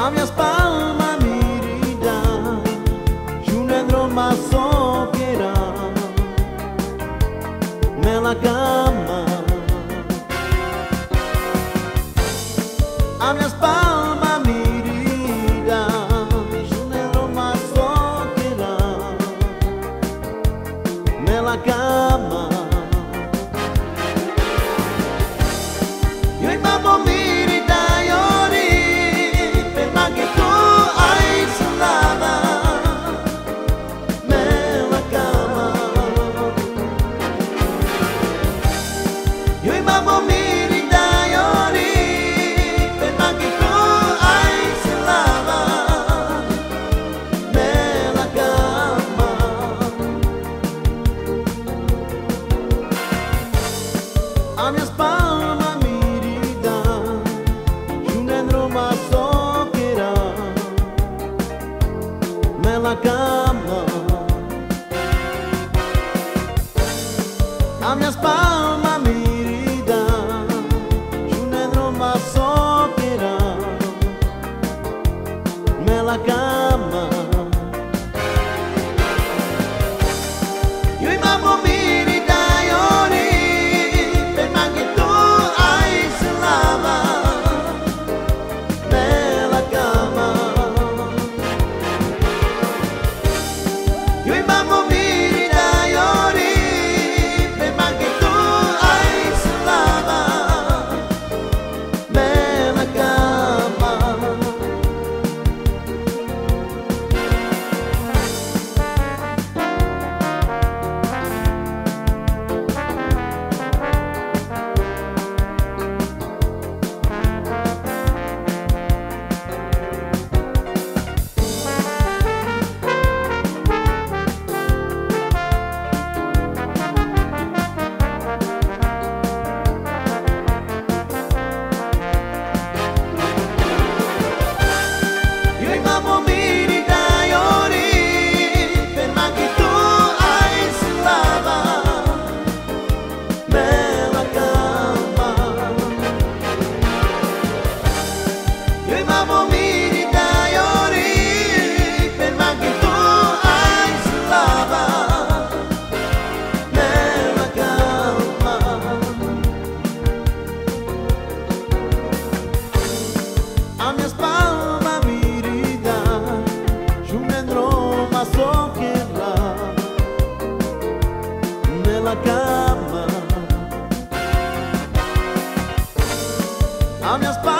A minha spalma mirida, giunendo ma sopierà nella cama. A minha spalma mirida, giunendo ma sopierà nella cama. Io imamo mirida iori, prima che tu hai sullava nella cama. Io imamo mirida iori, prima che tu hai sullava nella cama. A mia spalma mirida, giunendo ma sopierà nella cama. A mia spalma mirida, giunendo ma sopierà nella cama. Io imamo mirida iori, prima che tu hai sullava nella cama. Io imamo mirida iori, prima che tu hai sullava nella cama. Io imamo mirida iori, prima che tu hai sullava nella cama. Io imamo mirida iori, prima che tu hai sullava nella cama. A mia spalma mirida, giunendo ma sopierà nella cama. A mia spalma